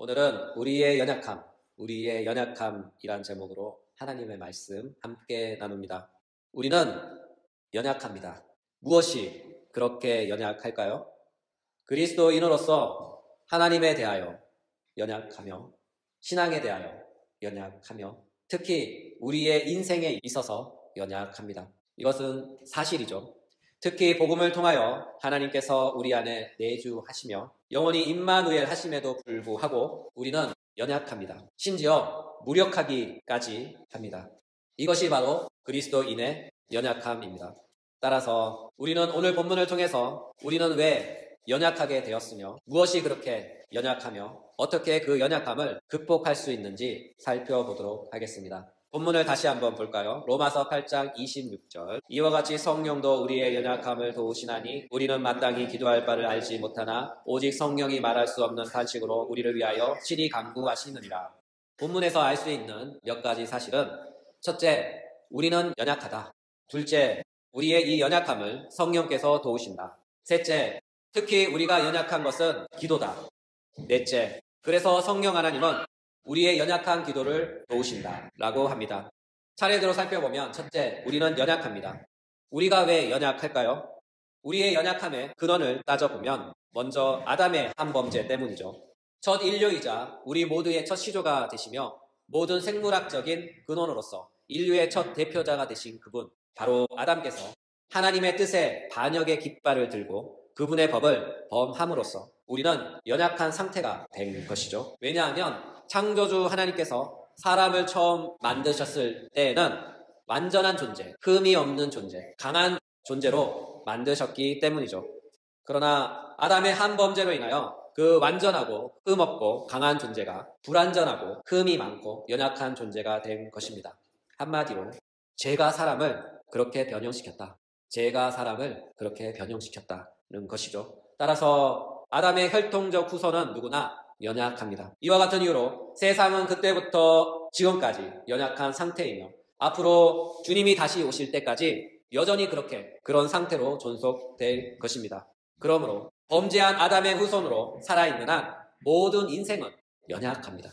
오늘은 우리의 연약함이란 제목으로 하나님의 말씀 함께 나눕니다. 우리는 연약합니다. 무엇이 그렇게 연약할까요? 그리스도인으로서 하나님에 대하여 연약하며 신앙에 대하여 연약하며 특히 우리의 인생에 있어서 연약합니다. 이것은 사실이죠. 특히 복음을 통하여 하나님께서 우리 안에 내주하시며 영원히 임마누엘 하심에도 불구하고 우리는 연약합니다. 심지어 무력하기까지 합니다. 이것이 바로 그리스도인의 연약함입니다. 따라서 우리는 오늘 본문을 통해서 우리는 왜 연약하게 되었으며 무엇이 그렇게 연약하며 어떻게 그 연약함을 극복할 수 있는지 살펴보도록 하겠습니다. 본문을 다시 한번 볼까요? 로마서 8장 26절. 이와 같이 성령도 우리의 연약함을 도우시나니 우리는 마땅히 기도할 바를 알지 못하나 오직 성령이 말할 수 없는 탄식으로 우리를 위하여 친히 간구하시느니라. 본문에서 알 수 있는 몇 가지 사실은 첫째, 우리는 연약하다. 둘째, 우리의 이 연약함을 성령께서 도우신다. 셋째, 특히 우리가 연약한 것은 기도다. 넷째, 그래서 성령 하나님은 우리의 연약한 기도를 도우신다 라고 합니다. 차례대로 살펴보면 첫째, 우리는 연약합니다. 우리가 왜 연약할까요? 우리의 연약함의 근원을 따져보면 먼저 아담의 한 범죄 때문이죠. 첫 인류이자 우리 모두의 첫 시조가 되시며 모든 생물학적인 근원으로서 인류의 첫 대표자가 되신 그분, 바로 아담께서 하나님의 뜻에 반역의 깃발을 들고 그분의 법을 범함으로써 우리는 연약한 상태가 된 것이죠. 왜냐하면 창조주 하나님께서 사람을 처음 만드셨을 때에는 완전한 존재, 흠이 없는 존재, 강한 존재로 만드셨기 때문이죠. 그러나 아담의 한 범죄로 인하여 그 완전하고 흠 없고 강한 존재가 불완전하고 흠이 많고 연약한 존재가 된 것입니다. 한마디로 죄가 사람을 그렇게 변형시켰다. 죄가 사람을 그렇게 변형시켰다는 것이죠. 따라서 아담의 혈통적 후손은 누구나 연약합니다. 이와 같은 이유로 세상은 그때부터 지금까지 연약한 상태이며 앞으로 주님이 다시 오실 때까지 여전히 그런 상태로 존속될 것입니다. 그러므로 범죄한 아담의 후손으로 살아있는 한 모든 인생은 연약합니다.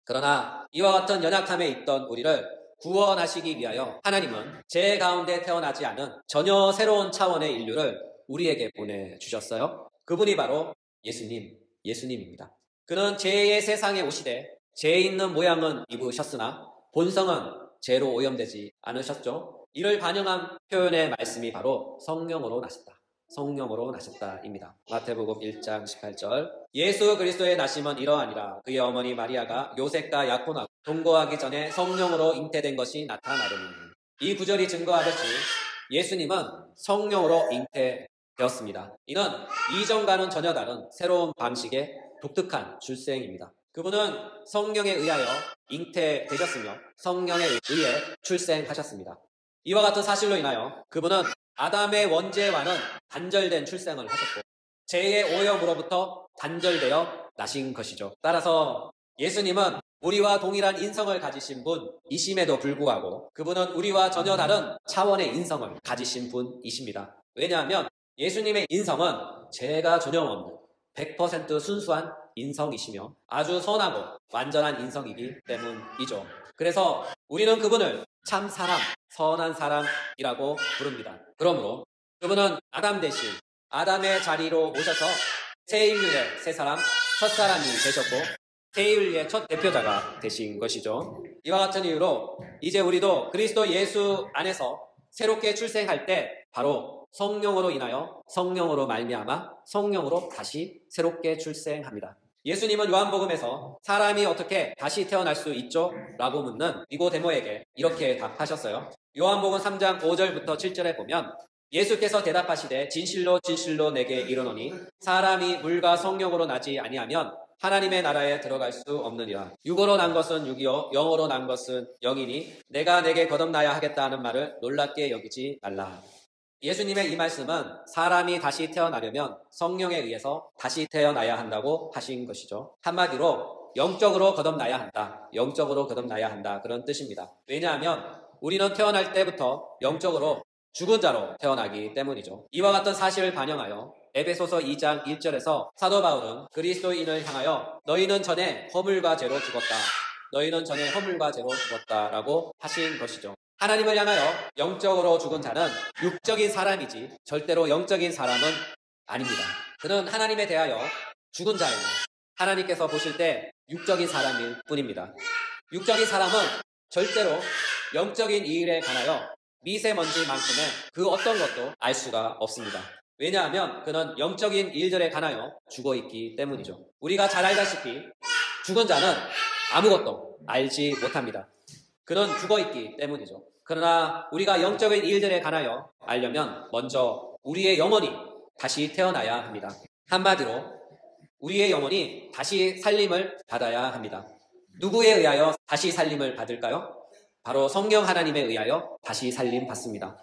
그러나 이와 같은 연약함에 있던 우리를 구원하시기 위하여 하나님은 죄 가운데 태어나지 않은 전혀 새로운 차원의 인류를 우리에게 보내주셨어요. 그분이 바로 예수님입니다. 그는 죄의 세상에 오시되 죄 있는 모양은 입으셨으나 본성은 죄로 오염되지 않으셨죠. 이를 반영한 표현의 말씀이 바로 성령으로 나셨다입니다. 마태복음 1장 18절. 예수 그리스도의 나심은 이러하니라. 그의 어머니 마리아가 요셉과 약혼하고 동거하기 전에 성령으로 잉태된 것이 나타나려니. 이 구절이 증거하듯이 예수님은 성령으로 잉태되었습니다. 이는 이전과는 전혀 다른 새로운 방식의 독특한 출생입니다. 그분은 성령에 의하여 잉태되셨으며 성령에 의해 출생하셨습니다. 이와 같은 사실로 인하여 그분은 아담의 원죄와는 단절된 출생을 하셨고 죄의 오염으로부터 단절되어 나신 것이죠. 따라서 예수님은 우리와 동일한 인성을 가지신 분이심에도 불구하고 그분은 우리와 전혀 다른 차원의 인성을 가지신 분이십니다. 왜냐하면 예수님의 인성은 죄가 전혀 없는 100% 순수한 인성이시며 아주 선하고 완전한 인성이기 때문이죠. 그래서 우리는 그분을 참 사람, 선한 사람이라고 부릅니다. 그러므로 그분은 아담 대신 아담의 자리로 오셔서 새 인류의 새 사람, 첫 사람이 되셨고 새 인류의 첫 대표자가 되신 것이죠. 이와 같은 이유로 이제 우리도 그리스도 예수 안에서 새롭게 출생할 때 바로 성령으로 인하여 성령으로 말미암아 성령으로 다시 새롭게 출생합니다. 예수님은 요한복음에서 사람이 어떻게 다시 태어날 수 있죠? 라고 묻는 니고데모에게 이렇게 답하셨어요. 요한복음 3장 5절부터 7절에 보면 예수께서 대답하시되 진실로 진실로 내게 이르노니 사람이 물과 성령으로 나지 아니하면 하나님의 나라에 들어갈 수 없느니라. 육으로 난 것은 육이요 영으로 난 것은 영이니 내가 내게 거듭나야 하겠다 하는 말을 놀랍게 여기지 말라. 예수님의 이 말씀은 사람이 다시 태어나려면 성령에 의해서 다시 태어나야 한다고 하신 것이죠. 한마디로 영적으로 거듭나야 한다. 그런 뜻입니다. 왜냐하면 우리는 태어날 때부터 영적으로 죽은 자로 태어나기 때문이죠. 이와 같은 사실을 반영하여 에베소서 2장 1절에서 사도 바울은 그리스도인을 향하여 너희는 전에 허물과 죄로 죽었다. 너희는 전에 허물과 죄로 죽었다라고 하신 것이죠. 하나님을 향하여 영적으로 죽은 자는 육적인 사람이지 절대로 영적인 사람은 아닙니다. 그는 하나님에 대하여 죽은 자예요. 하나님께서 보실 때 육적인 사람일 뿐입니다. 육적인 사람은 절대로 영적인 일에 관하여 미세먼지만큼의 그 어떤 것도 알 수가 없습니다. 왜냐하면 그는 영적인 일들에 관하여 죽어있기 때문이죠. 우리가 잘 알다시피 죽은 자는 아무것도 알지 못합니다. 그는 죽어있기 때문이죠. 그러나 우리가 영적인 일들에 관하여 알려면 먼저 우리의 영혼이 다시 태어나야 합니다. 한마디로 우리의 영혼이 다시 살림을 받아야 합니다. 누구에 의하여 다시 살림을 받을까요? 바로 성령 하나님에 의하여 다시 살림 받습니다.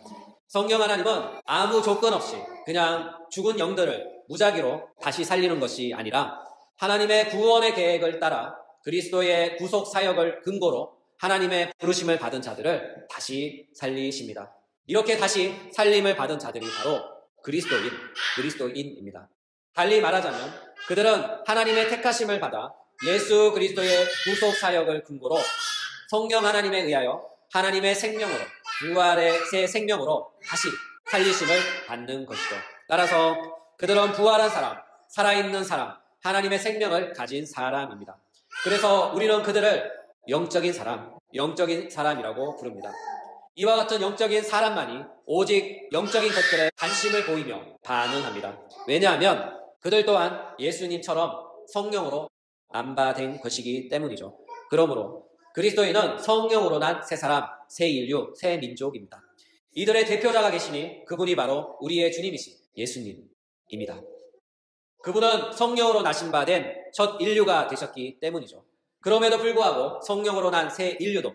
성령 하나님은 아무 조건 없이 그냥 죽은 영들을 무작위로 다시 살리는 것이 아니라 하나님의 구원의 계획을 따라 그리스도의 구속 사역을 근거로 하나님의 부르심을 받은 자들을 다시 살리십니다. 이렇게 다시 살림을 받은 자들이 바로 그리스도인입니다. 달리 말하자면 그들은 하나님의 택하심을 받아 예수 그리스도의 구속 사역을 근거로 성령 하나님에 의하여 하나님의 생명으로 부활의 새 생명으로 다시 살리심을 받는 것이죠. 따라서 그들은 부활한 사람, 살아있는 사람, 하나님의 생명을 가진 사람입니다. 그래서 우리는 그들을 영적인 사람이라고 부릅니다. 이와 같은 영적인 사람만이 오직 영적인 것들에 관심을 보이며 반응합니다. 왜냐하면 그들 또한 예수님처럼 성령으로 안바된 것이기 때문이죠. 그러므로 그리스도인은 성령으로 난 새 사람, 새 인류, 새 민족입니다. 이들의 대표자가 계시니 그분이 바로 우리의 주님이신 예수님입니다. 그분은 성령으로 나신 바 된 첫 인류가 되셨기 때문이죠. 그럼에도 불구하고 성령으로 난 새 인류도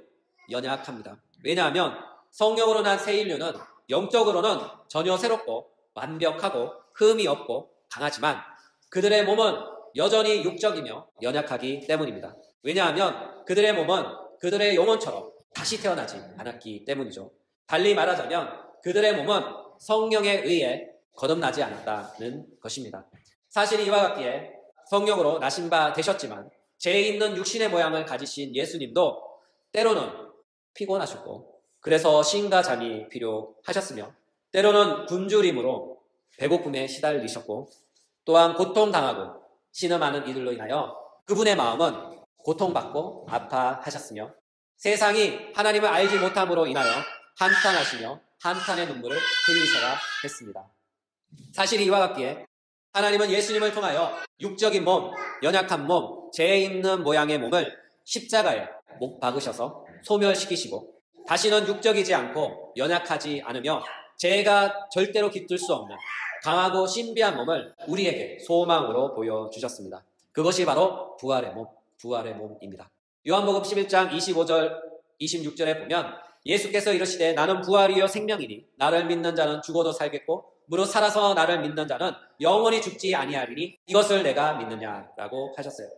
연약합니다. 왜냐하면 성령으로 난 새 인류는 영적으로는 전혀 새롭고 완벽하고 흠이 없고 강하지만 그들의 몸은 여전히 육적이며 연약하기 때문입니다. 왜냐하면 그들의 몸은 그들의 영혼처럼 다시 태어나지 않았기 때문이죠. 달리 말하자면 그들의 몸은 성령에 의해 거듭나지 않았다는 것입니다. 사실 이와 같기에 성령으로 나신 바 되셨지만 죄 있는 육신의 모양을 가지신 예수님도 때로는 피곤하셨고 그래서 쉼과 잠이 필요하셨으며 때로는 굶주림으로 배고픔에 시달리셨고 또한 고통당하고 신음하는 이들로 인하여 그분의 마음은 고통받고 아파하셨으며 세상이 하나님을 알지 못함으로 인하여 한탄하시며 한탄의 눈물을 흘리셔야 했습니다. 사실 이와 같기에 하나님은 예수님을 통하여 육적인 몸, 연약한 몸, 죄 있는 모양의 몸을 십자가에 못 박으셔서 소멸시키시고 다시는 육적이지 않고 연약하지 않으며 죄가 절대로 깃들 수 없는 강하고 신비한 몸을 우리에게 소망으로 보여주셨습니다. 그것이 바로 부활의 몸입니다. 요한복음 11장 25절 26절에 보면 예수께서 이르시되 나는 부활이요 생명이니 나를 믿는 자는 죽어도 살겠고 무릇 살아서 나를 믿는 자는 영원히 죽지 아니하리니 이것을 내가 믿느냐라고 하셨어요.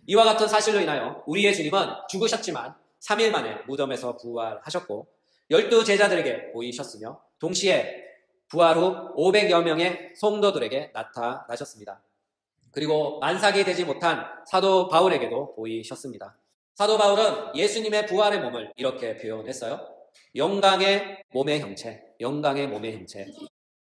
이와 같은 사실로 인하여 우리의 주님은 죽으셨지만 3일 만에 무덤에서 부활하셨고 12 제자들에게 보이셨으며 동시에 부활 후 500여 명의 성도들에게 나타나셨습니다. 그리고 만삭이 되지 못한 사도 바울에게도 보이셨습니다. 사도 바울은 예수님의 부활의 몸을 이렇게 표현했어요. 영광의 몸의 형체.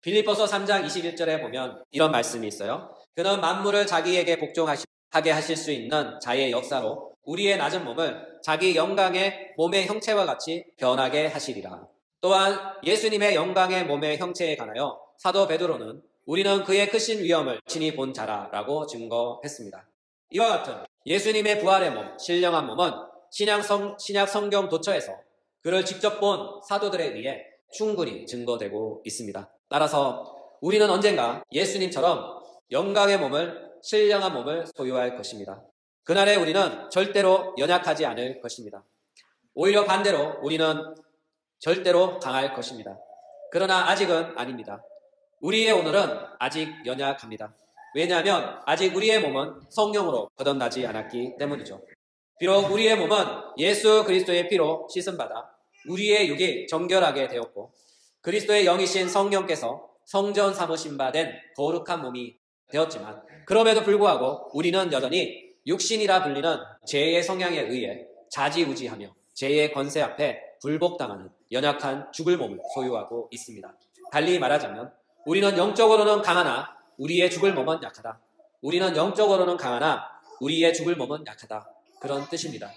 빌립보서 3장 21절에 보면 이런 말씀이 있어요. 그는 만물을 자기에게 복종하게 하실 수 있는 자의 역사로 우리의 낮은 몸을 자기 영광의 몸의 형체와 같이 변하게 하시리라. 또한 예수님의 영광의 몸의 형체에 관하여 사도 베드로는 우리는 그의 크신 위엄을 친히 본 자라라고 증거했습니다. 이와 같은 예수님의 부활의 몸, 신령한 몸은 신약 성경 도처에서 그를 직접 본 사도들에 의해 충분히 증거되고 있습니다. 따라서 우리는 언젠가 예수님처럼 영광의 몸을, 신령한 몸을 소유할 것입니다. 그날에 우리는 절대로 연약하지 않을 것입니다. 오히려 반대로 우리는 절대로 강할 것입니다. 그러나 아직은 아닙니다. 우리의 오늘은 아직 연약합니다. 왜냐하면 아직 우리의 몸은 성령으로 거듭나지 않았기 때문이죠. 비록 우리의 몸은 예수 그리스도의 피로 씻음받아 우리의 육이 정결하게 되었고 그리스도의 영이신 성령께서 성전 삼으신 바 된 거룩한 몸이 되었지만 그럼에도 불구하고 우리는 여전히 육신이라 불리는 죄의 성향에 의해 자지우지하며 죄의 권세 앞에 굴복당하는 연약한 죽을 몸을 소유하고 있습니다. 달리 말하자면 우리는 영적으로는 강하나 우리의 죽을 몸은 약하다. 우리는 영적으로는 강하나 우리의 죽을 몸은 약하다. 그런 뜻입니다.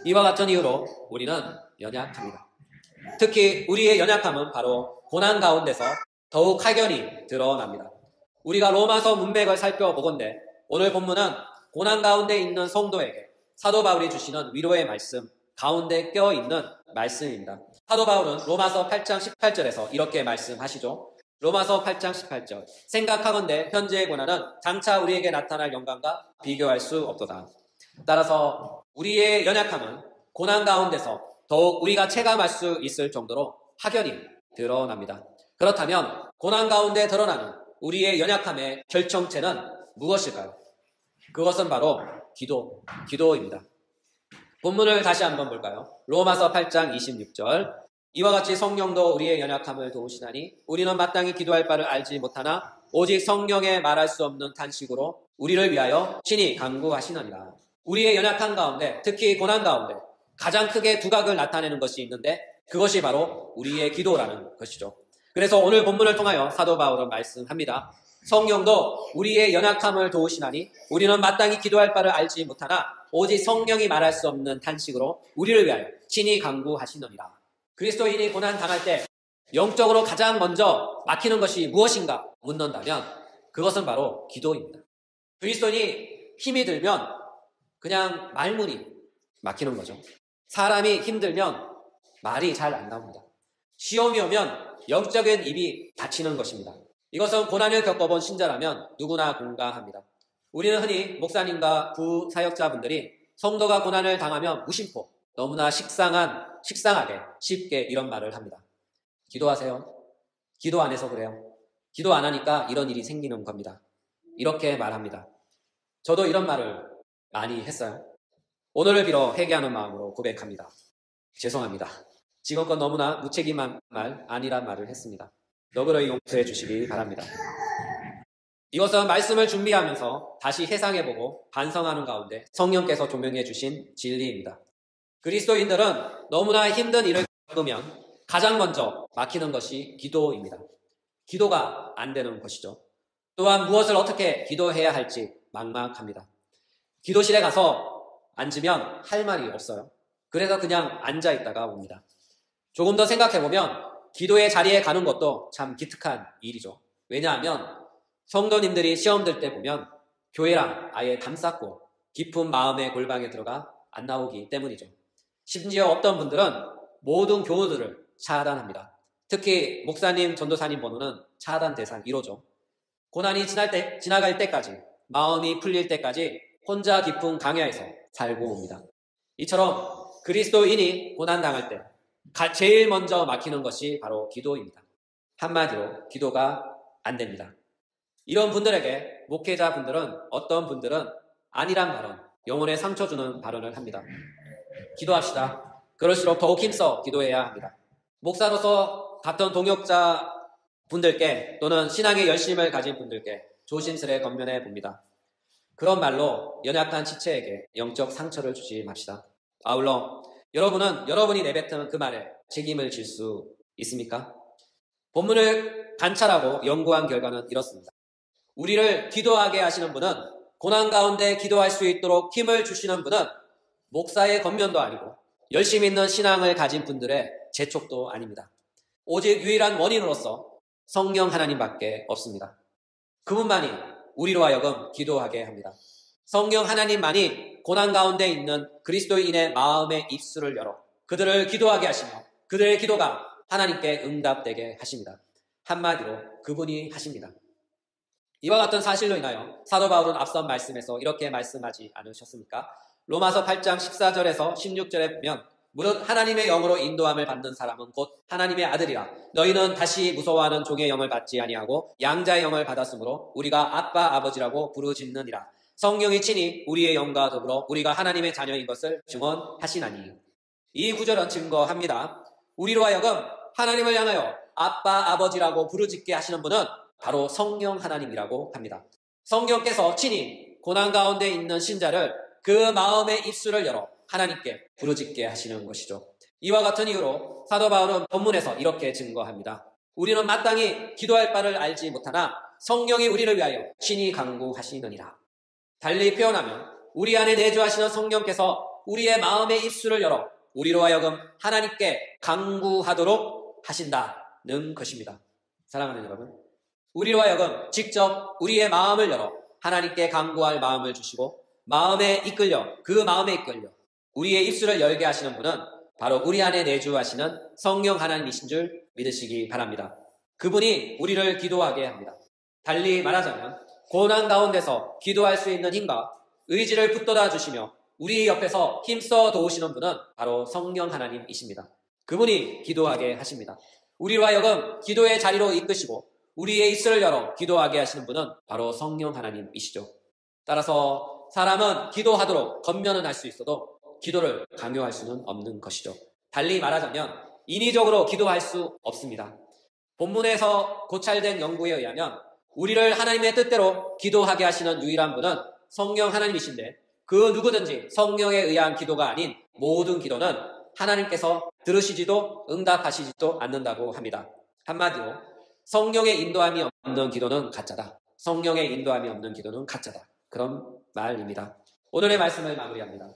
이와 같은 이유로 우리는 연약합니다. 특히 우리의 연약함은 바로 고난 가운데서 더욱 확연히 드러납니다. 우리가 로마서 문맥을 살펴보건대 오늘 본문은 고난 가운데 있는 성도에게 사도 바울이 주시는 위로의 말씀 가운데 껴있는 말씀입니다. 사도 바울은 로마서 8장 18절에서 이렇게 말씀하시죠. 로마서 8장 18절 생각하건대 현재의 고난은 장차 우리에게 나타날 영광과 비교할 수 없도다. 따라서 우리의 연약함은 고난 가운데서 더욱 우리가 체감할 수 있을 정도로 확연히 드러납니다. 그렇다면 고난 가운데 드러나는 우리의 연약함의 결정체는 무엇일까요? 그것은 바로 기도입니다. 본문을 다시 한번 볼까요? 로마서 8장 26절 이와 같이 성령도 우리의 연약함을 도우시나니 우리는 마땅히 기도할 바를 알지 못하나 오직 성령의 말할 수 없는 탄식으로 우리를 위하여 친히 간구하시느니라. 우리의 연약함 가운데 특히 고난 가운데 가장 크게 두각을 나타내는 것이 있는데 그것이 바로 우리의 기도라는 것이죠. 그래서 오늘 본문을 통하여 사도 바울은 말씀합니다. 성령도 우리의 연약함을 도우시나니 우리는 마땅히 기도할 바를 알지 못하나 오직 성령이 말할 수 없는 탄식으로 우리를 위하여 친히 간구하시느니라. 그리스도인이 고난 당할 때 영적으로 가장 먼저 막히는 것이 무엇인가 묻는다면 그것은 바로 기도입니다. 그리스도인이 힘이 들면 그냥 말문이 막히는 거죠. 사람이 힘들면 말이 잘 안 나옵니다. 시험이 오면 영적인 입이 닫히는 것입니다. 이것은 고난을 겪어본 신자라면 누구나 공감합니다. 우리는 흔히 목사님과 부사역자분들이 성도가 고난을 당하면 무심코 너무나 식상하게 쉽게 이런 말을 합니다. 기도하세요. 기도 안 해서 그래요. 기도 안 하니까 이런 일이 생기는 겁니다. 이렇게 말합니다. 저도 이런 말을 많이 했어요. 오늘을 빌어 회개하는 마음으로 고백합니다. 죄송합니다. 지금껏 너무나 무책임한 말 아니란 말을 했습니다. 너그러이 용서해 주시기 바랍니다. 이것은 말씀을 준비하면서 다시 회상해보고 반성하는 가운데 성령께서 조명해 주신 진리입니다. 그리스도인들은 너무나 힘든 일을 겪으면 가장 먼저 막히는 것이 기도입니다. 기도가 안 되는 것이죠. 또한 무엇을 어떻게 기도해야 할지 막막합니다. 기도실에 가서 앉으면 할 말이 없어요. 그래서 그냥 앉아있다가 옵니다. 조금 더 생각해보면 기도의 자리에 가는 것도 참 기특한 일이죠. 왜냐하면 성도님들이 시험 들 때 보면 교회랑 아예 담쌓고 깊은 마음의 골방에 들어가 안 나오기 때문이죠. 심지어 어떤 분들은 모든 교우들을 차단합니다. 특히 목사님, 전도사님 번호는 차단 대상 1호죠. 고난이 지나갈 때까지, 마음이 풀릴 때까지 혼자 깊은 강야에서 살고 옵니다. 이처럼 그리스도인이 고난당할 때 제일 먼저 막히는 것이 바로 기도입니다. 한마디로 기도가 안 됩니다. 이런 분들에게 목회자분들은 어떤 분들은 아니란 발언, 영혼에 상처 주는 발언을 합니다. 기도합시다. 그럴수록 더욱 힘써 기도해야 합니다. 목사로서 같은 동역자 분들께 또는 신앙의 열심을 가진 분들께 조심스레 권면해 봅니다. 그런 말로 연약한 지체에게 영적 상처를 주지 맙시다. 아울러 여러분은 여러분이 내뱉은 그 말에 책임을 질 수 있습니까? 본문을 관찰하고 연구한 결과는 이렇습니다. 우리를 기도하게 하시는 분은 고난 가운데 기도할 수 있도록 힘을 주시는 분은 목사의 권면도 아니고 열심 있는 신앙을 가진 분들의 재촉도 아닙니다. 오직 유일한 원인으로서 성령 하나님밖에 없습니다. 그분만이 우리로 하여금 기도하게 합니다. 성령 하나님만이 고난 가운데 있는 그리스도인의 마음의 입술을 열어 그들을 기도하게 하시며 그들의 기도가 하나님께 응답되게 하십니다. 한마디로 그분이 하십니다. 이와 같은 사실로 인하여 사도 바울은 앞선 말씀에서 이렇게 말씀하지 않으셨습니까? 로마서 8장 14절에서 16절에 보면 무릇 하나님의 영으로 인도함을 받는 사람은 곧 하나님의 아들이라. 너희는 다시 무서워하는 종의 영을 받지 아니하고 양자의 영을 받았으므로 우리가 아빠 아버지라고 부르짖느니라. 성령이 친히 우리의 영과 더불어 우리가 하나님의 자녀인 것을 증언하시나니. 이 구절은 증거합니다. 우리로 하여금 하나님을 향하여 아빠, 아버지라고 부르짖게 하시는 분은 바로 성령 하나님이라고 합니다. 성령께서 친히 고난 가운데 있는 신자를 그 마음의 입술을 열어 하나님께 부르짖게 하시는 것이죠. 이와 같은 이유로 사도 바울은 본문에서 이렇게 증거합니다. 우리는 마땅히 기도할 바를 알지 못하나 성령이 우리를 위하여 친히 간구하시느니라. 달리 표현하면 우리 안에 내주하시는 성령께서 우리의 마음의 입술을 열어 우리로 하여금 하나님께 간구하도록 하신다는 것입니다. 사랑하는 여러분, 우리로 하여금 직접 우리의 마음을 열어 하나님께 간구할 마음을 주시고 그 마음에 이끌려 우리의 입술을 열게 하시는 분은 바로 우리 안에 내주하시는 성령 하나님이신 줄 믿으시기 바랍니다. 그분이 우리를 기도하게 합니다. 달리 말하자면 고난 가운데서 기도할 수 있는 힘과 의지를 붙돋아 주시며 우리 옆에서 힘써 도우시는 분은 바로 성령 하나님이십니다. 그분이 기도하게 하십니다. 우리로 하여금 기도의 자리로 이끄시고 우리의 입술을 열어 기도하게 하시는 분은 바로 성령 하나님이시죠. 따라서 사람은 기도하도록 겉면은 할 수 있어도 기도를 강요할 수는 없는 것이죠. 달리 말하자면 인위적으로 기도할 수 없습니다. 본문에서 고찰된 연구에 의하면 우리를 하나님의 뜻대로 기도하게 하시는 유일한 분은 성령 하나님이신데 그 누구든지 성령에 의한 기도가 아닌 모든 기도는 하나님께서 들으시지도 응답하시지도 않는다고 합니다. 한마디로 성령의 인도함이 없는 기도는 가짜다. 성령의 인도함이 없는 기도는 가짜다. 그런 말입니다. 오늘의 말씀을 마무리합니다.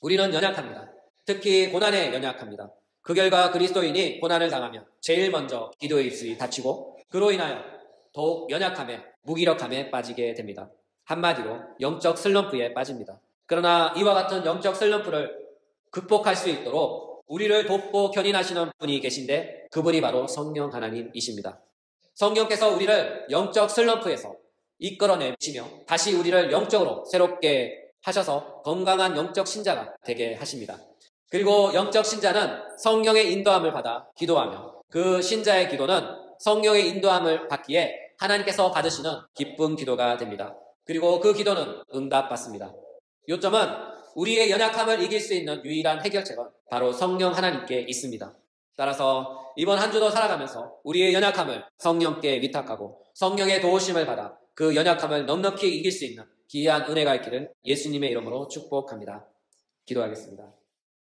우리는 연약합니다. 특히 고난에 연약합니다. 그 결과 그리스도인이 고난을 당하면 제일 먼저 기도의 입술이 닫히고 그로 인하여 더욱 연약함에 무기력함에 빠지게 됩니다. 한마디로 영적 슬럼프에 빠집니다. 그러나 이와 같은 영적 슬럼프를 극복할 수 있도록 우리를 돕고 견인하시는 분이 계신데 그분이 바로 성령 하나님이십니다. 성령께서 우리를 영적 슬럼프에서 이끌어내시며 다시 우리를 영적으로 새롭게 하셔서 건강한 영적 신자가 되게 하십니다. 그리고 영적 신자는 성령의 인도함을 받아 기도하며 그 신자의 기도는 성령의 인도함을 받기에 하나님께서 받으시는 기쁜 기도가 됩니다. 그리고 그 기도는 응답받습니다. 요점은 우리의 연약함을 이길 수 있는 유일한 해결책은 바로 성령 하나님께 있습니다. 따라서 이번 한 주도 살아가면서 우리의 연약함을 성령께 위탁하고 성령의 도우심을 받아 그 연약함을 넉넉히 이길 수 있는 귀한 은혜가 있기를 예수님의 이름으로 축복합니다. 기도하겠습니다.